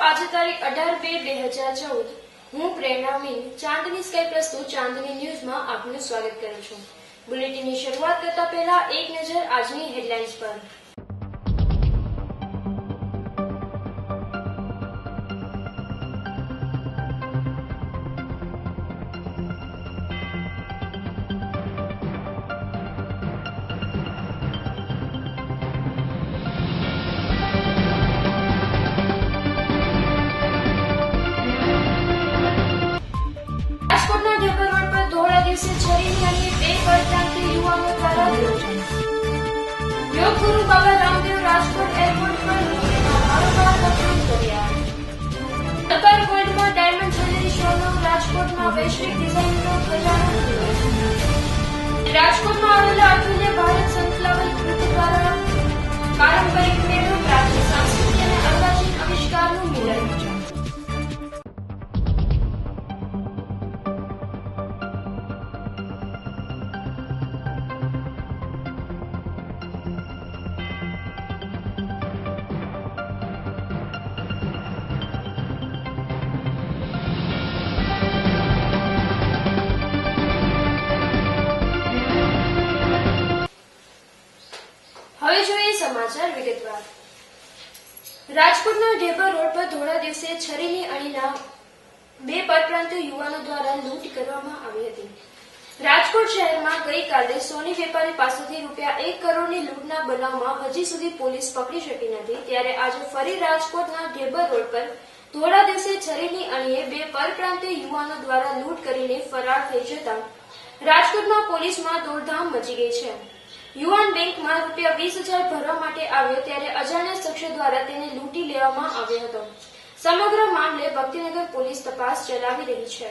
આજે તારીખ 18/2/2014 હું પ્રેરણા મીન ચાંદની સ્કાય પ્રસ્તુત ચાંદની ન્યૂઝમાં આપનું સ્વાગત કરું છું। બુલેટિનની શરૂઆત કરતા પહેલા એક નજર આજની હેડલાઇન્સ પર। छरीनी अन्य बे परप्रांतीय युवाओं द्वारा योग गुरु बाबा रामदेव राजकोट एयरपोर्ट पर बारोबार वसूल કર્યા। અપર ગોલ્ડમાં ડાયમંડ જ્વેલરી શોનો રાજકોટમાં વૈશ્વિક ડિઝાઇનનો ખજાનો ખુલ્યો। રાજકોટમાં આવેલા અતુલ્ય ભારત સનફ્લાવર ગ્રુપ દ્વારા પારંપરિક મેળો પ્રાચીન સંસ્કૃતિ અને અર્વાચીન આવિષ્કારનું મિલન। समाचार विगतवार। રાજકોટના ઢેબર રોડ પર ધોળા દિવસે છરીની અણીના બે પરપ્રાંતીય યુવાનો દ્વારા લૂંટ કરવામાં આવી હતી। રાજકોટ શહેરમાં ગઈકાલે સોની વેપારી પાસેથી ₹1 કરોડની લૂંટના બનાવમાં હજી સુધી પોલીસ પકડી શકી નથી, ત્યારે આજે ફરી રાજકોટના ઢેબર રોડ પર ધોળા દિવસે છરીની અણીએ બે પરપ્રાંતીય યુવાનો દ્વારા લૂંટ કરીને ફરાર થઈ જતા રાજકોટમાં પોલીસમાં દોડધામ મચી ગઈ છે। યુવાન બેંકમાં ₹20,000 ભરવા માટે આવ્યો ત્યારે અજાણ્યા શખ્સ દ્વારા તેને લૂંટી લેવામાં આવ્યો હતો। સમગ્ર મામલે ભક્તિનગર પોલીસ તપાસ ચલાવી રહી છે।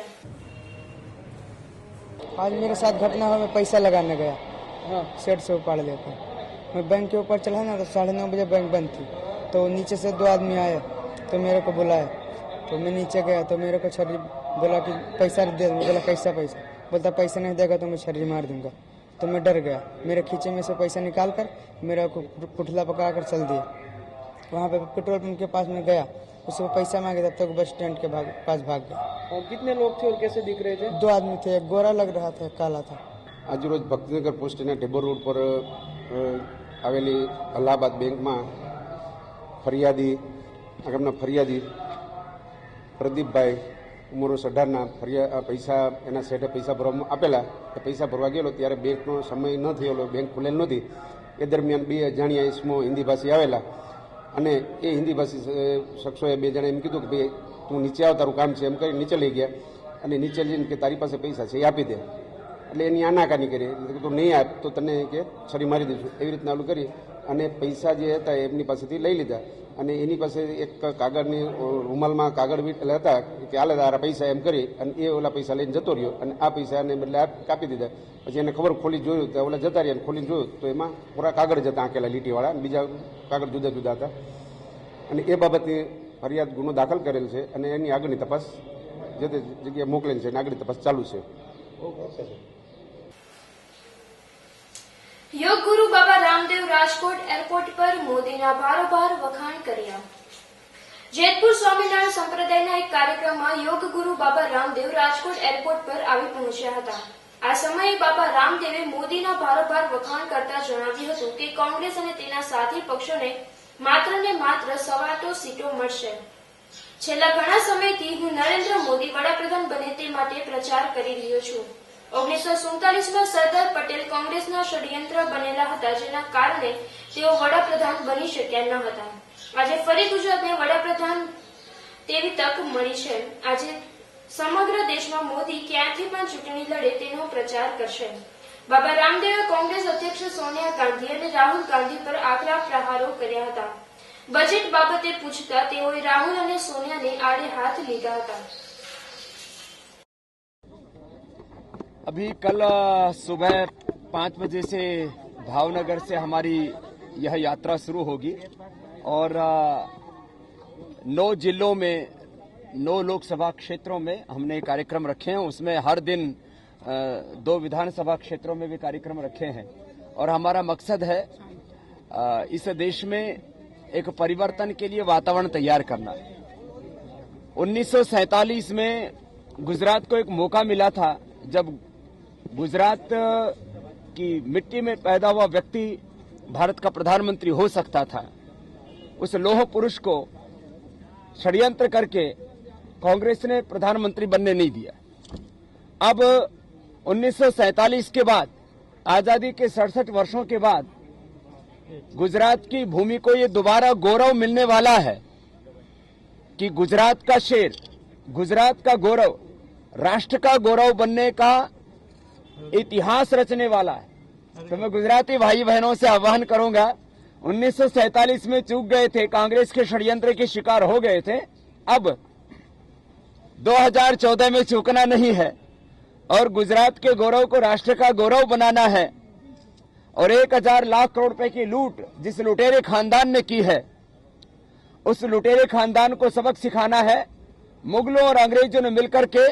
आज मेरे साथ घटना हुआ, मैं पैसा लगाने गया, सेट से उपाड़ लेते। मैं बैंक के ऊपर चढ़ा ना तो 9:30 बजे बैंक बंद थी, तो नीचे से 2 आदमी आए तो मेरे को बुलाया, तो मैं नीचे गया तो मेरे को छर्री बोला कि पैसा दे दो। मैं बोला कैसा पैसा? बोलता पैसा नहीं देगा तो मैं छर्री मार दूंगा। तो मैं डर गया, मेरे खींचे में से पैसा निकाल कर मेरा को पुतला पकड़ा कर चल दिया। वहाँ पे पेट्रोल पंप के पास में गया, उससे पैसा मांगे तब तक बस स्टैंड के पास भाग गया। और कितने लोग थे और कैसे दिख रहे थे? 2 आदमी थे, एक गोरा लग रहा था, एक काला था। आज रोज भक्तिनगर पोस्टना ઢેબર રોડ પર આવેલી અલ્હાબાદ બેંકમાં ફરિયાદી આગળના ફરિયાદી પ્રદીપભાઈ ઉંમર 18ના પૈસા એના સેટે પૈસા ભરવા આપેલા, એ પૈસા ભરવા ગયેલો ત્યારે બેંકનો સમય ન થયેલો, બેંક ખુલેલ નહોતી। એ દરમિયાન 2 અજાણ્યા ઇસમો હિન્દી ભાષી આવેલા અને એ હિન્દી ભાષી શખ્સોએ 2 જણા એમ કીધું કે ભાઈ તું નીચે આવ, તારું કામ છે એમ કરી નીચે લઈ ગયા અને નીચે લઈને કે તારી પાસે પૈસા છે એ આપી દે। એટલે એની આનાકાની કરી, એટલે તું નહીં આપ તો તને કે છરી મારી દઈશું, એવી રીતના ઓલું કરી અને પૈસા જે હતા એમની પાસેથી લઈ લીધા। અને એની પાસે એક કાગળની રૂમાલમાં કાગળ હતા કે આલે તારા પૈસા એમ કરી અને એ ઓલા પૈસા લઈને જતો રહ્યો અને આ પૈસાને બદલે કાપી દીધા। પછી એને ખબર ખોલી જોયું તો ઓલા જતા રહ્યા, ખોલીને જોયું તો એમાં પૂરા કાગળ જ હતા આંકેલા લીટીવાળા, અને બીજા કાગળ જુદા જુદા હતા। અને એ બાબતની ફરિયાદ ગુનો દાખલ કરેલ છે અને એની આગળની તપાસ જે તે જગ્યાએ મોકલેલ છે અને આગળની તપાસ ચાલુ છે। योग गुरु बाबा रामदेव राजकोट एयरपोर्ट पर मोदीना बारोबार वखाण कर्या। जेतपुर स्वामीनारायण संप्रदायना एक कार्यक्रमમાં योग गुरु बाबा रामदेव राजकोट एयरपोर्ट पर આવી પહોંચ્યા હતા। આ સમયે બાબા રામદેવે મોદીના બારોબાર વખાણ કરતા જણાવ્યું હતું કે કોંગ્રેસ અને તેના સાથી પક્ષોને માત્ર ને માત્ર 8 સીટો મળશે। છેલ્લા ઘણા સમયથી હું નરેન્દ્ર મોદી વડાપ્રધાન બને તે માટે પ્રચાર કરી રહ્યો છું। 1947માં સરદાર પટેલ કોંગ્રેસના ષડયંત્ર બનેલા હતા, જેના કારણે તેઓ વડાપ્રધાન બની શક્યા ન હતા। આજે ફરી ગુજરાતને વડાપ્રધાન તેવી તક મળી છે। આજે સમગ્ર દેશમાં મોદી ક્યાંથી પણ ચૂંટણી લડે તેનો પ્રચાર કરશે। બાબા રામદેવે કોંગ્રેસ અધ્યક્ષ સોનિયા ગાંધી અને રાહુલ ગાંધી પર આકરા પ્રહારો કર્યા હતા। બજેટ બાબતે પૂછતા તેઓએ રાહુલ અને સોનિયાને આડે હાથ લીધા હતા। अभी कल सुबह 5 बजे से भावनगर से हमारी यह यात्रा शुरू होगी और 9 जिलों में 9 लोकसभा क्षेत्रों में हमने कार्यक्रम रखे हैं। उसमें हर दिन 2 विधानसभा क्षेत्रों में भी कार्यक्रम रखे हैं और हमारा मकसद है इस देश में एक परिवर्तन के लिए वातावरण तैयार करना। 1947 में गुजरात को एक मौका मिला था जब गुजरात की मिट्टी में पैदा हुआ व्यक्ति भारत का प्रधानमंत्री हो सकता था। उस लौह पुरुष को षड्यंत्र करके कांग्रेस ने प्रधानमंत्री बनने नहीं दिया। अब 1947 के बाद, आजादी के 67 वर्षों के बाद गुजरात की भूमि को ये दोबारा गौरव मिलने वाला है कि गुजरात का शेर, गुजरात का गौरव, राष्ट्र का गौरव बनने का इतिहास रचने वाला है। तो मैं गुजराती भाई बहनों से आह्वान करूंगा, 1947 में चूक गए थे, कांग्रेस के षड्यंत्र के शिकार हो गए थे, अब 2014 में चूकना नहीं है और गुजरात के गौरव को राष्ट्र का गौरव बनाना है। और 1000 लाख करोड़ रुपए की लूट जिस लुटेरे खानदान ने की है, उस लुटेरे खानदान को सबक सिखाना है। मुगलों और अंग्रेजों ने मिलकर के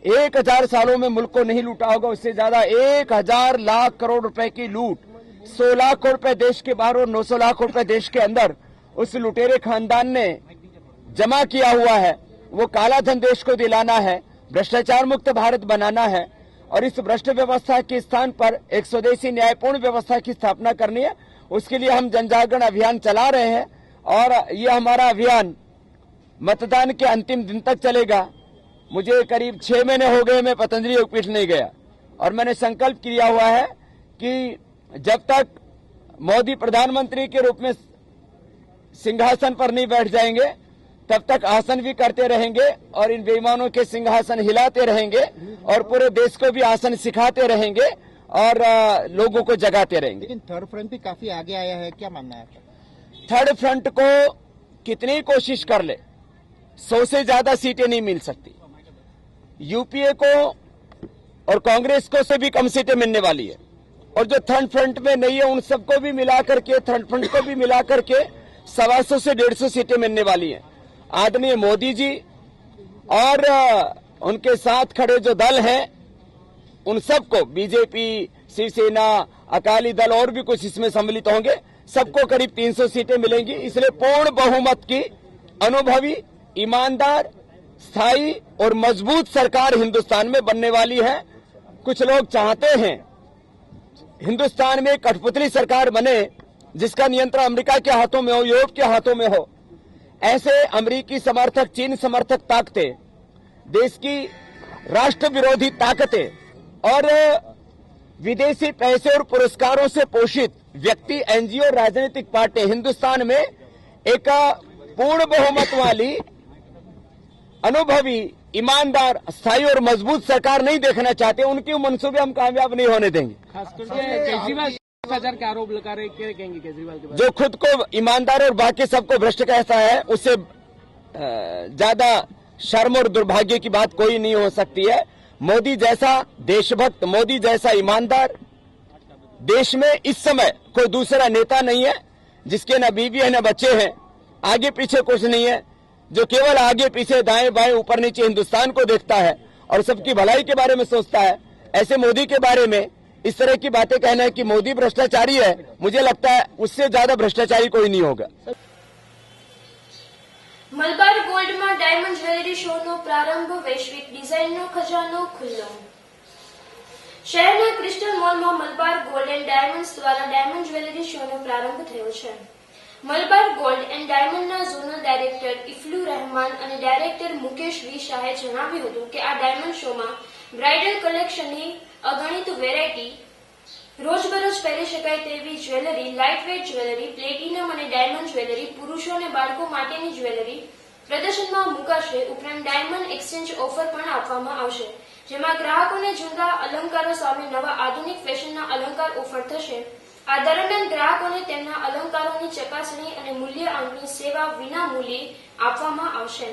1000 सालों में मुल्क को नहीं लूटा होगा, उससे ज्यादा 1000 लाख करोड़ रुपए की लूट, 100 लाख करोड़ रुपए देश के बाहर और 900 लाख करोड़ रुपए देश के अंदर उस लुटेरे खानदान ने जमा किया हुआ है। वो काला धन देश को दिलाना है, भ्रष्टाचार मुक्त भारत बनाना है और इस भ्रष्ट व्यवस्था के स्थान पर एक स्वदेशी न्यायपूर्ण व्यवस्था की स्थापना करनी है। उसके लिए हम जनजागरण अभियान चला रहे हैं और ये हमारा अभियान मतदान के अंतिम दिन तक चलेगा। मुझे करीब 6 महीने हो गए मैं पतंजलि योगपीठ नहीं गया और मैंने संकल्प किया हुआ है कि जब तक मोदी प्रधानमंत्री के रूप में सिंहासन पर नहीं बैठ जाएंगे तब तक आसन भी करते रहेंगे और इन बेईमानों के सिंहासन हिलाते रहेंगे और पूरे देश को भी आसन सिखाते रहेंगे और लोगों को जगाते रहेंगे। लेकिन थर्ड फ्रंट भी काफी आगे आया है, क्या मानना है आपका? थर्ड फ्रंट को कितनी कोशिश कर ले, 100 से ज्यादा सीटें नहीं मिल सकती। यूपीए को और कांग्रेस को से भी कम सीटें मिलने वाली है और जो थर्ड फ्रंट में नहीं है उन सबको भी मिलाकर के, थर्ड फ्रंट को भी मिलाकर के 125 से 150 सीटें मिलने वाली हैं। आदरणीय मोदी जी और उनके साथ खड़े जो दल हैं उन सबको, बीजेपी, शिवसेना, अकाली दल और भी कुछ इसमें सम्मिलित होंगे, सबको करीब 300 सीटें मिलेंगी। इसलिए पूर्ण बहुमत की अनुभवी, ईमानदार, स्थायी और मजबूत सरकार हिंदुस्तान में बनने वाली है। कुछ लोग चाहते हैं हिंदुस्तान में कठपुतली सरकार बने जिसका नियंत्रण अमेरिका के हाथों में हो, यूरोप के हाथों में हो। ऐसे अमेरिकी समर्थक, चीन समर्थक ताकतें, देश की राष्ट्र विरोधी ताकतें और विदेशी पैसे और पुरस्कारों से पोषित व्यक्ति, एनजीओ, राजनीतिक पार्टी हिंदुस्तान में एक पूर्ण बहुमत वाली, अनुभवी, ईमानदार, स्थायी और मजबूत सरकार नहीं देखना चाहते। उनके मंसूबे हम कामयाब नहीं होने देंगे। खास करके केजरीवाल भ्रष्टाचार के आरोप लगा रहे, क्या कहेंगे केजरीवाल के बारे में? जो खुद को ईमानदार और बाकी सबको भ्रष्ट कहता है, उससे ज्यादा शर्म और दुर्भाग्य की बात कोई नहीं हो सकती है। मोदी जैसा देशभक्त, मोदी जैसा ईमानदार देश में इस समय कोई दूसरा नेता नहीं है जिसके न बीवी है न बच्चे हैं, आगे पीछे कुछ नहीं है, जो केवल आगे पीछे, दाएं बाएं, ऊपर नीचे हिंदुस्तान को देखता है और सबकी भलाई के बारे में सोचता है। ऐसे मोदी के बारे में इस तरह की बातें कहना है कि मोदी भ्रष्टाचारी है, मुझे लगता है उससे ज्यादा भ्रष्टाचारी कोई नहीं होगा। મલબાર ગોલ્ડમાં ડાયમંડ જ્વેલરી શોનો પ્રારંભ, વૈશ્વિક ડિઝાઇનનો ખજાનો ખુલ્લો। શહેરના ક્રિસ્ટલ મોલમાં મલબાર ગોલ્ડ એન્ડ ડાયમંડ્સ દ્વારા ડાયમંડ જ્વેલરી શોનો પ્રારંભ થયો છે। મલબાર ગોલ્ડ એન્ડ ડાયમંડના ઝોનલ ડાયરેક્ટર ઇફ્લુ રહેમાન અને ડાયરેક્ટર મુકેશ વી શાહે જણાવ્યું હતું કે આ ડાયમંડ શોમાં બ્રાઇડલ કલેક્શનની અગણિત વેરાયટી, રોજબરોજ પહેરી શકાય તેવી જ્વેલરી, લાઇટવેટ જ્વેલરી, પ્લેટિનમ અને ડાયમંડ જ્વેલરી, પુરુષો અને બાળકો માટેની જ્વેલરી પ્રદર્શનમાં મુકાશે। ઉપરાંત ડાયમંડ એક્સચેન્જ ઓફર પણ આપવામાં આવશે, જેમાં ગ્રાહકોને જૂના અલંકારો સામે નવા આધુનિક ફેશનના અલંકાર ઓફર થશે। આ દરમિયાન ગ્રાહકોને તેમના અલંકારોની ચકાસણી અને મૂલ્ય આંકની સેવા વિના મૂલ્યે આપવામાં આવશે।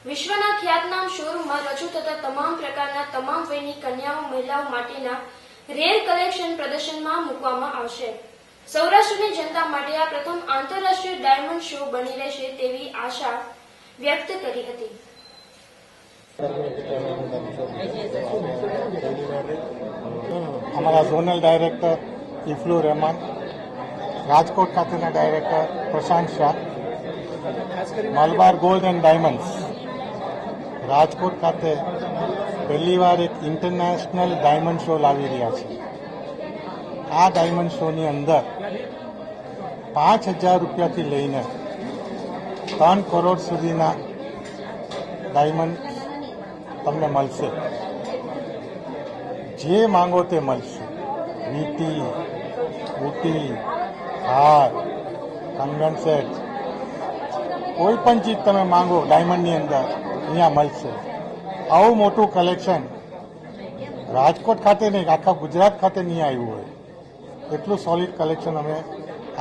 વિશ્વના ખ્યાતનામ શોરૂમમાં રજૂ થતા તમામ પ્રકારના તમામ વયની કન્યાઓ, મહિલાઓ માટેના રેર કલેક્શન પ્રદર્શનમાં મૂકવામાં આવશે। સૌરાષ્ટ્રની જનતા માટે આ પ્રથમ આંતરરાષ્ટ્રીય ડાયમંડ શો બની રહેશે તેવી આશા વ્યક્ત કરી હતી। हमारा जोनल डायरेक्टर इफ्लू रहमान, राजकोट खातेના director Prashant Shah, Malabar gold and diamonds Rajkot ખાતે પહેલીવાર એક ઇન્ટરનેશનલ ડાયમંડ શો લાવી રહ્યા છે. આ ડાયમંડ શોની અંદર 5,000 રૂપિયાથી લઈને 3 કરોડ સુધીના ડાયમંડ તમને મળશે. જે માંગો તે મળશે. વીટી, બુટી, હાર, કંગન સેટ, કોઈ પણ ચીજ તમે માંગો ડાયમંડની અંદર અહીંયા મળશે. આવું મોટું કલેક્શન રાજકોટ ખાતે નહીં, આખા ગુજરાત ખાતે નહીં આવ્યું હોય એટલું સોલિડ કલેક્શન અમે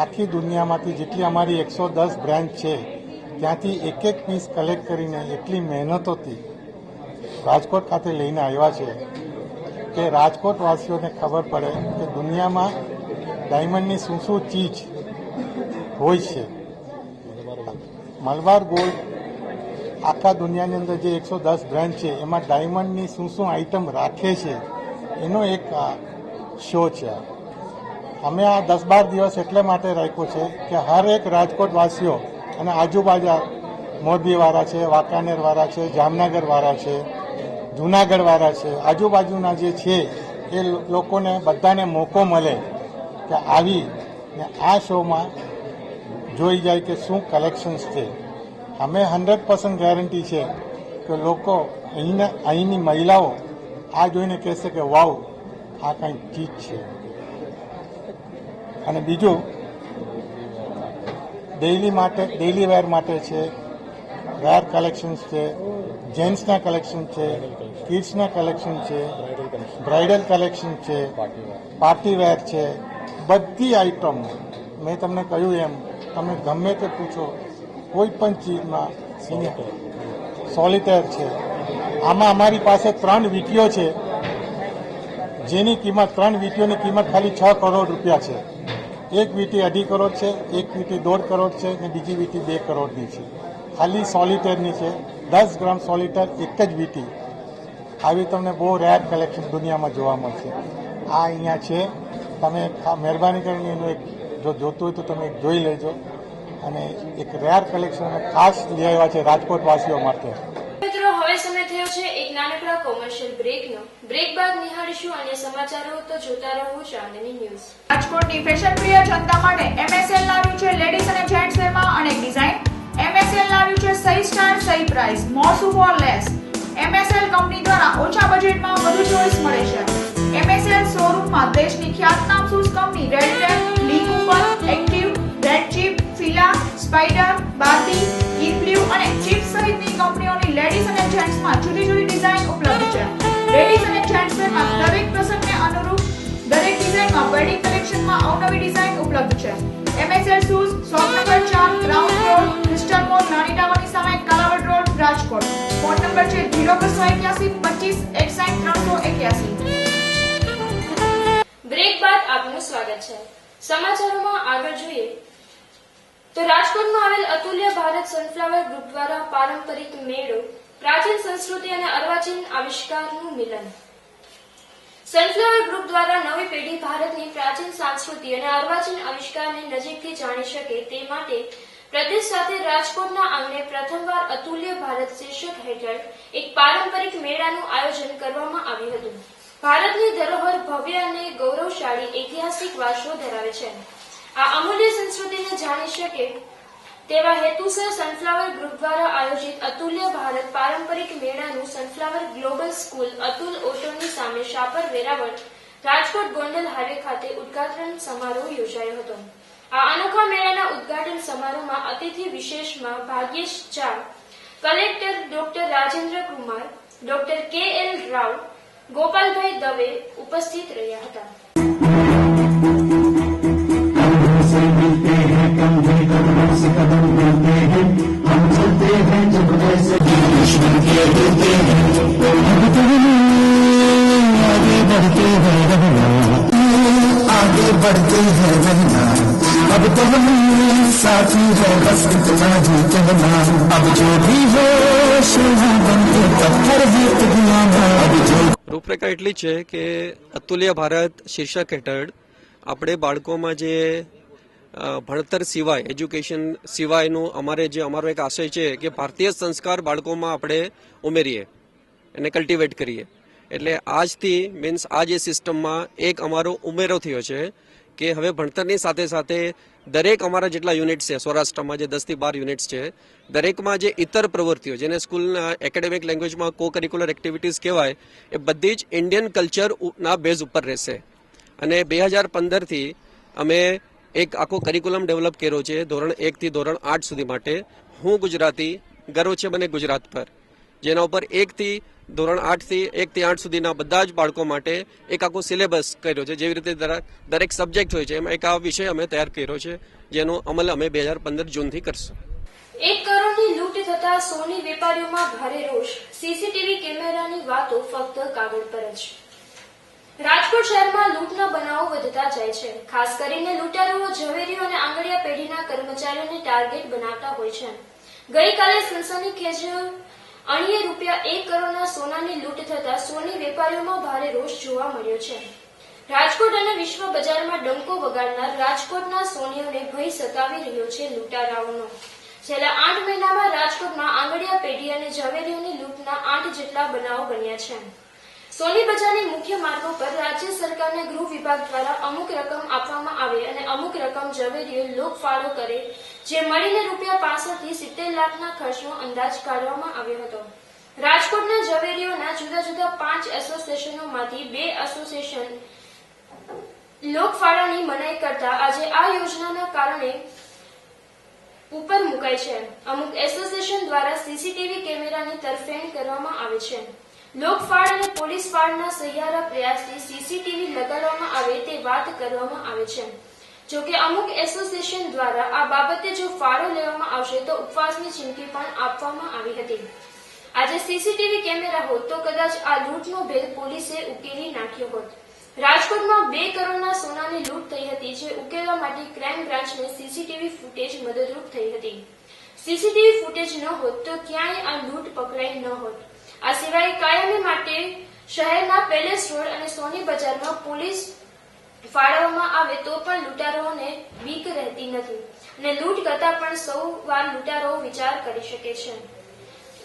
આખી દુનિયામાંથી જેટલી અમારી 110 બ્રાન્ચ છે ત્યાંથી એક એક પીસ કલેક્ટ કરીને એટલી મહેનતોથી રાજકોટ ખાતે લઈને આવ્યા છે કે રાજકોટવાસીઓને ખબર પડે કે દુનિયામાં ડાયમંડની શું શું ચીજ હોય છે. મલબાર ગોલ્ડ આખા દુનિયાની અંદર જે 110 બ્રાન્ચ છે એમાં ડાયમંડની શું શું આઇટમ રાખે છે એનો એક શો છે. અમે આ 10-12 દિવસ એટલે માટે રાખ્યો છે કે હર એક રાજકોટવાસીઓ અને આજુબાજુ મોરબીવાળા છે, વાંકાનેરવાળા છે, જામનગરવાળા છે, જૂનાગઢવાળા છે, આજુબાજુના જે છે એ લોકોને બધાને મોકો મળે કે આવીને આ શોમાં જોઈ જાય કે શું કલેક્શન્સ છે. અમે 100% ગેરંટી છે કે લોકો અહીંની મહિલાઓ આ જોઈને કહેશે કે વાવ, આ કંઈક ચીજ છે. અને બીજું ડેઇલી વેર માટે છે, રેર કલેક્શન્સ છે, જેન્ટ્સના કલેક્શન છે, કિડ્સના કલેક્શન છે, બ્રાઇડલ કલેક્શન છે, પાર્ટી વેર છે. બધી આઇટમ મેં તમને કહ્યું એમ તમે ગમે તે પૂછો કોઈ પણ ચીજમાં સોલિટેર છે. આમાં અમારી પાસે 3 વીટીઓ છે જેની કિંમત 3 વીટીઓની કિંમત ખાલી 6 કરોડ રૂપિયા છે. એક વીટી 2.5 કરોડ છે, એક વીટી 1.5 કરોડ છે અને બીજી વીટી 2 કરોડની છે. ખાલી સોલિટેરની છે. 10 ગ્રામ સોલિટેર એક જ વીટી. આવી તમને બહુ રેર કલેક્શન દુનિયામાં જોવા મળશે. આ અહીંયા છે. તમે મહેરબાની કરીને એનું એક જો જોતું હોય તો તમે એક જોઈ લેજો. અને એક રેર કલેક્શન અમે ખાસ લઈ આવ્યા છે રાજકોટવાસીઓ માટે. મિત્રો, હવે સમય થયો છે એક નાનકડા કોમર્શિયલ બ્રેકનો. બ્રેક બાદ નિહાળીશું અન્ય સમાચારો. તો જોતા રહો ચાંદની ન્યૂઝ. રાજકોટની ફેશન પ્રિય જનતા માટે MSL લાવ્યું છે લેડીઝ અને જેન્ટ્સ વેરમાં અનેક ડિઝાઇન. MSL લાવ્યું છે સહી સ્ટાઇલ, સહી પ્રાઇસ, મોર સુપર લેસ. MSL કંપની દ્વારા ઓછા બજેટમાં વધુ ચોઇસ મળે છે. MSL શોરૂમમાં દેશની ખ્યાતનામ shoes company Red Tape, Lee Cooper, Active, Red Chief, Fila, Spider, Barbie, Inblu અને ચીપ સહિતની કંપનીઓની લેડીઝ અને જેન્ટ્સમાં જુદી જુદી ડિઝાઇન ઉપલબ્ધ છે. લેડીઝ અને જેન્ટ્સ વેરમાં દરેક પ્રસંગને અનુરૂપ દરેક ડિઝાઇનમાં વેડિંગ કલેક્શનમાં અવનવી ડિઝાઇન ઉપલબ્ધ છે. MSL shoes shop number 4, ground floor, crystal mall, Rani ટાવરની સામે, Kalavad road, Rajkot. Phone number છે 0281 25 61 381. બ્રેક બાદ આપનું સ્વાગત છે. સમાચારોમાં આગળ જોઈએ તો રાજકોટમાં આવેલ અતુલ્ય ભારત સનફ્લાવર ગ્રુપ દ્વારા પારંપરિક મેળો, પ્રાચીન સંસ્કૃતિ અને અર્વાચીન આવિષ્કારનું મિલન. સનફ્લાવર ગ્રુપ દ્વારા નવી પેઢી ભારતની પ્રાચીન સંસ્કૃતિ અને અર્વાચીન આવિષ્કારને નજીકથી જાણી શકે તે માટે પ્રદેશ સાથે રાજકોટના આંગણે પ્રથમવાર અતુલ્ય ભારત શીર્ષક હેઠળ એક પારંપરિક મેળાનું આયોજન કરવામાં આવ્યું હતું. ભારતની ધરોહર ભવ્ય અને ગૌરવશાળી ઐતિહાસિક વારસો ધરાવે છે. આ અમૂલ્ય સંસ્કૃતિને જાણી શકે તેવા હેતુસર સનફ્લાવર ગ્રુપ દ્વારા આયોજિત અતુલ્ય ભારત પારંપરિક મેળાનું સનફ્લાવર ગ્લોબલ સ્કૂલ અતુલ ઓટોની સામે શાપર વેરાવળ રાજકોટ ગોંડલ હાઈવે ખાતે ઉદઘાટન સમારોહ યોજાયો હતો. આ અનોખા મેળાના ઉદઘાટન સમારોહમાં અતિથિ વિશેષમાં Bhagyesh Jha, collector doctor Rajendra Kumar, doctor KL Rao, Gopalbhai Dave ઉપસ્થિત રહ્યા હતા. आगे बढ़ते हैं रहना, अब तो हम साथी है बस इतना ही कहना. अब जो भी हो शोभा बनते पत्थर ही दुनिया अब जो રૂપરેખા એટલી છે કે અતુલ્ય ભારત શીર્ષક હેઠળ આપણે બાળકોમાં જે ભણતર સિવાય એજ્યુકેશન સિવાયનું અમારો એક આશય છે કે ભારતીય સંસ્કાર બાળકોમાં આપણે ઉમેરીએ એને કલ્ટિવેટ કરીએ. એટલે આજથી મીન્સ આ જે સિસ્ટમમાં એક અમારો ઉમેરો થયો છે કે હવે ભણતરની સાથે સાથે દરેક અમારા જેટલા યુનિટ્સ છે સૌરાષ્ટ્રમાં જે 10 થી 12 યુનિટ્સ છે દરેકમાં જે ઇતર પ્રવૃત્તિઓ જેને સ્કૂલના એકેડેમિક લેંગ્વેજમાં કો કરિક્યુલર એક્ટિવિટીઝ કહેવાય એ બધી જ ઇન્ડિયન કલ્ચરના બેઝ ઉપર રહેશે. અને 2015થી અમે એક આખો કરિક્યુલમ ડેવલપ કર્યો છે ધોરણ 1 થી ધોરણ 8 સુધી માટે. હું ગુજરાતી, ગર્વ છે મને ગુજરાત પર, જેના ઉપર 1 થી ધોરણ 8 થી 1 થી 8 સુધીના બધા જ બાળકો માટે એક આખો સિલેબસ કર્યો છે. જેવી રીતે દરેક સબ્જેક્ટ હોય છે એમાં એક આ વિષય અમે તૈયાર કર્યો છે જેનો અમલ અમે 2015 જૂનથી કરશું. 1 કરોડની લૂંટ થતા સોની વેપારીઓમાં ભારે રોષ. સીસીટીવી કેમેરાની વાતો ફક્ત કાગળ પર જ. રાજકોટ શહેરમાં લૂંટના બનાવો વધતા જાય છે. ખાસ કરીને લૂંટારુઓ ઝવેરીઓ અને આંગળીયા પેઢીના કર્મચારીઓને ટાર્ગેટ બનાવતા હોય છે. ગઈકાલે સનસનીખેજ અણીએ રૂપિયા 1 કરોડના સોનાની લૂંટ થતા સોની વેપારીઓમાં ભારે રોષ જોવા મળ્યો છે. રાજકોટ અને વિશ્વ બજારમાં ડંકો વગાડનાર રાજકોટના સોનીઓને ભય સતાવી રહ્યો છે લૂંટારાઓનો. છેલ્લા 8 મહિનામાં રાજકોટમાં આંગળીયા પેઢી અને ઝવેરીઓની લૂંટના 8 જેટલા બનાવો બન્યા છે. સોની બજારની મુખ્ય માર્ગો પર રાજ્ય સરકારને ગૃહ વિભાગ દ્વારા અમુક રકમ આપવામાં આવે અને અમુક રકમ ઝવેરીઓ લોકફાળો કરે, જે મળીને રૂપિયા 65 થી 70 લાખના ખર્ચનો અંદાજ કાઢવામાં આવ્યો હતો. રાજકોટના ઝવેરીઓના જુદા જુદા 5 એસોસિએશનોમાંથી 2 એસોસિએશન લોકફાળાની મનાઈ કરતા આજે આ યોજનાના કારણે ઉપર મુકાય છે. અમુક એસોસિએશન દ્વારા સીસીટીવી કેમેરાની તરફેણ કરવામાં આવે છે. લોકફાળ અને પોલીસ ફાળના સહિયારા પ્રયાસથી સીસીટીવી લગાડવામાં આવે તે વાત કરવામાં આવે છે. જોકે અમુક એસોસિએશન દ્વારા આ બાબતે જો ફાળો લેવામાં આવશે તો ઉપવાસની ચીમકી પણ આપવામાં આવી હતી. આજે સીસીટીવી કેમેરા હોત તો કદાચ આ લૂંટનો ભેદ પોલીસે ઉકેલી નાખ્યો હોત. રાજકોટમાં 2 કરોડના સોનાની લૂંટ થઈ હતી, જે ઉકેલવા માટે ક્રાઇમ બ્રાન્ચને સીસીટીવી ફૂટેજ મદદરૂપ થઈ હતી. સીસીટીવી ફૂટેજ ન હોત તો ક્યાંય આ લૂંટ પકડાઈ ન હોત. આ સિવાય કાયમી માટે શહેરના પેલેસ રોડ અને સોની બજારમાં પોલીસ ફાળવવામાં આવે તો પણ લૂંટારોને બીક રહેતી નથી અને લૂંટ કરતા પણ સૌ વાર લૂંટારો વિચાર કરી શકે છે.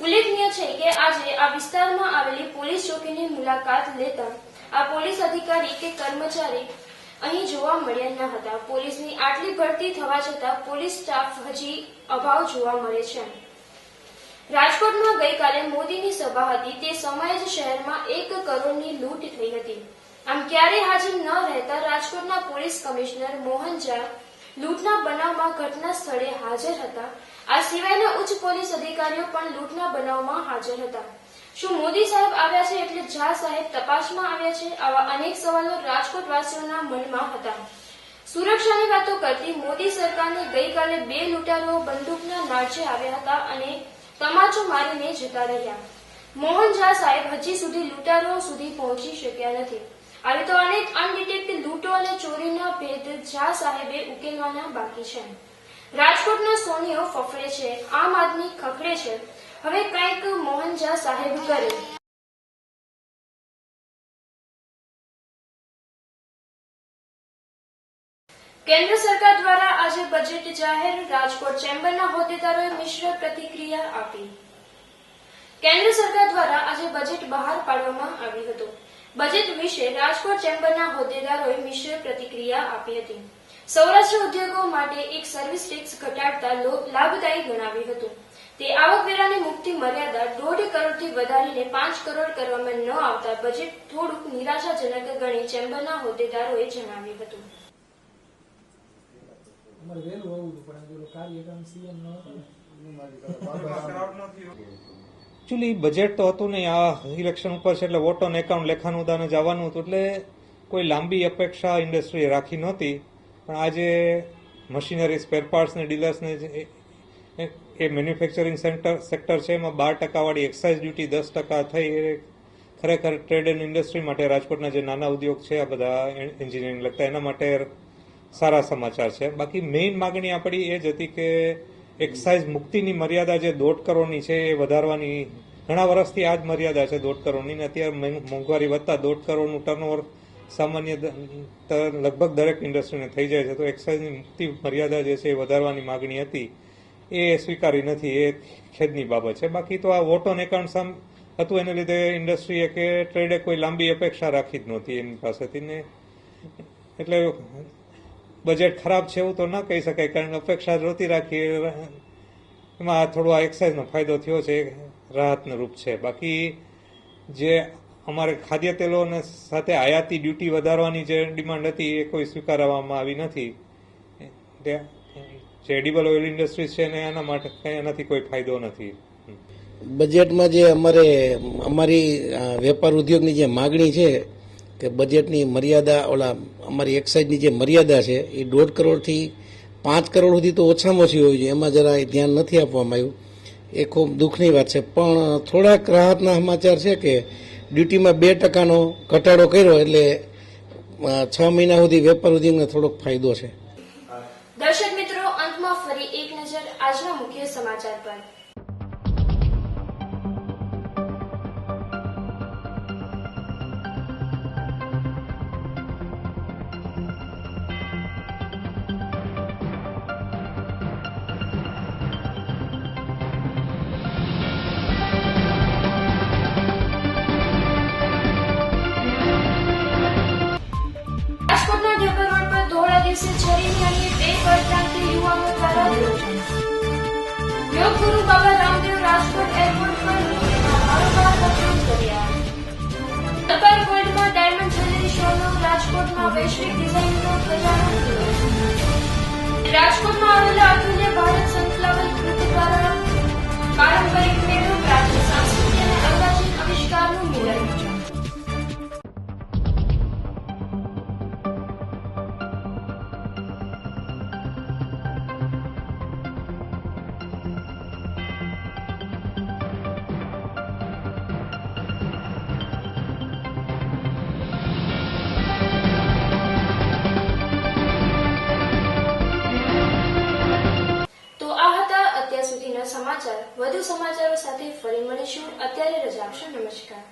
ઉલ્લેખનીય છે કે આજે આ વિસ્તારમાં આવેલી પોલીસ ચોકીની મુલાકાત લેતા આ પોલીસ અધિકારી કે કર્મચારી અહીં જોવા મળ્યા ન હતા. પોલીસની આટલી ભરતી થવા છતાં પોલીસ સ્ટાફ હજી અભાવ જોવા મળે છે. રાજકોટમાં ગઈકાલે મોદીની સભા હતી. તે સમયે જ શહેરમાં 1 કરોડની લૂંટ થઈ હતી. આમ ક્યારે હાજર ન રહેતા રાજકોટના પોલીસ કમિશનર મોહન ઝા લૂંટના બનાવમાં ઘટના સ્થળે હાજર હતા. આ સિવાયના ઉચ્ચ પોલીસ અધિકારીઓ પણ લૂંટના બનાવમાં હાજર હતા. શું મોદી સાહેબ આવ્યા છે એટલે ઝા સાહેબ તપાસમાં આવ્યા છે? આવા અનેક સવાલો રાજકોટવાસીઓના મનમાં હતા. સુરક્ષાની વાતો કરતી મોદી સરકારને ગઈકાલે 2 લૂંટારુઓ બંદૂકના નાળચે આવ્યા હતા અને તમાચો મારીને જતા રહ્યા. મોહન ઝા સાહેબ હજી સુધી લૂંટારુઓ સુધી પહોંચી શક્યા નથી. આવી તો અનેક અનડિટેક્ટ લૂંટો અને ચોરીના ભેદ ઝા સાહેબે ઉકેલવાના બાકી છે. રાજકોટના સોનીઓ ફફડે છે, આમ આદમી ખખડે છે. હવે કંઈક મોહન ઝા સાહેબ કરે. કેન્દ્ર સરકાર દ્વારા આજે બજેટ જાહેર. રાજકોટ ચેમ્બરના હોદ્દેદારોએ મિશ્ર પ્રતિક્રિયા આપી. કેન્દ્ર સરકાર દ્વારા આજે બજેટ બહાર પાડવામાં આવ્યું હતું. બજેટ વિશે રાજકોટ ચેમ્બરના હોદ્દેદારોએ મિશ્ર પ્રતિક્રિયા આપી હતી. સૌરાષ્ટ્ર ઉદ્યોગો માટે એક સર્વિસ ટેક્સ ઘટાડતા લાભદાયી ગણાવ્યું હતું. તે આવકવેરાની મુક્તિ મર્યાદા 1.5 કરોડથી વધારીને 5 કરોડ કરવામાં ન આવતા બજેટ થોડુંક નિરાશાજનક ગણી ચેમ્બરના હોદ્દેદારોએ જણાવ્યું હતું. એકચ્યુઅલી બજેટ તો હતું નહીં, આ ઇલેક્શન ઉપર છે એટલે વોટ ઓન એકાઉન્ટ લેખાનું દાને જવાનું હતું, એટલે કોઈ લાંબી અપેક્ષા ઇન્ડસ્ટ્રીએ રાખી નહોતી. પણ આજે મશીનરી, સ્પેરપાર્ટ્સ ને ડીલર્સને એ મેન્યુફેક્ચરિંગ સેક્ટર છે એમાં 12% વાળી એક્સાઇઝ ડ્યુટી 10% થઈ. એ ખરેખર ટ્રેડ એન્ડ ઇન્ડસ્ટ્રી માટે રાજકોટના જે નાના ઉદ્યોગ છે આ બધા એન્જિનિયરિંગ લગતા એના માટે સારા સમાચાર છે. બાકી મેઇન માગણી આપણી એ જ હતી કે એક્સાઇઝ મુક્તિની મર્યાદા જે 1.5 કરોડની છે એ વધારવાની. ઘણા વર્ષથી આ જ મર્યાદા છે 1.5 કરોડની, ને અત્યારે મોંઘવારી વધતા 1.5 કરોડનું ટર્નઓવર સામાન્ય લગભગ દરેક ઇન્ડસ્ટ્રીને થઈ જાય છે. તો એક્સાઇઝની મુક્તિ મર્યાદા જે છે એ વધારવાની માગણી હતી એ સ્વીકારી નથી, એ ખેદની બાબત છે. બાકી તો આ વોટ ઓન એકાઉન્ટ હતું એને લીધે ઇન્ડસ્ટ્રીએ કે ટ્રેડે કોઈ લાંબી અપેક્ષા રાખી જ નહોતી એની પાસેથી ને, એટલે બજેટ ખરાબ છે એવું તો ન કહી શકાય, કારણ કે અપેક્ષા નહોતી રાખી. એમાં થોડો આ એક્સાઇઝનો ફાયદો થયો છે, રાહતનું રૂપ છે. બાકી જે અમારે ખાદ્ય તેલોને સાથે આયાતી ડ્યુટી વધારવાની જે ડિમાન્ડ હતી એ કોઈ સ્વીકારવામાં આવી નથી. જે એડિબલ ઓઇલ ઇન્ડસ્ટ્રી છે ને એના માટે એનાથી કોઈ ફાયદો નથી. બજેટમાં જે અમારી વેપાર ઉદ્યોગની જે માગણી છે કે બજેટની મર્યાદા અમારી એક્સાઇઝની જે મર્યાદા છે એ 1.5 કરોડથી 5 કરોડ સુધી તો ઓછામાં ઓછી હોવી જોઈએ, એમાં જરા ધ્યાન નથી આપવામાં આવ્યું. એ ખૂબ દુઃખની વાત છે. પણ થોડાક રાહતના સમાચાર છે કે ડ્યુટીમાં 2%નો ઘટાડો કર્યો એટલે 6 મહિના સુધી વેપાર ઉદ્યોગને થોડોક ફાયદો છે. દર્શક મિત્રો, અંતમાં ફરી એક નજર આજના મુખ્ય સમાચાર પર. રાજકોટના ઢેબર રોડ પર ધોળા દિવસે છરીની અને 2 પરપ્રાંતીય યુવાનો દ્વારા વિરોધ. યોગ ગુરુ બાબા રામદેવ રાજકોટ એરપોર્ટ પર વારંવાર વખાણ કર્યા. દરબાર ગોલ્ડમાં ડાયમંડ જ્વેલરી શોનો રાજકોટમાં વૈશ્વિક ડિઝાઇનનો ખજાનો ખુલ્યો. રાજકોટમાં આવેલા અતુલ્ય ભારત સનફ્લાવર ગ્રુપ દ્વારા પારંપરિક મેળો પ્રાચીન સંસ્કૃતિ અને અર્વાચીન આવિષ્કારનું મિલન. સમાચાર. વધુ સમાચારો સાથે ફરી મળીશું. અત્યારે રજા આપશો. નમસ્કાર.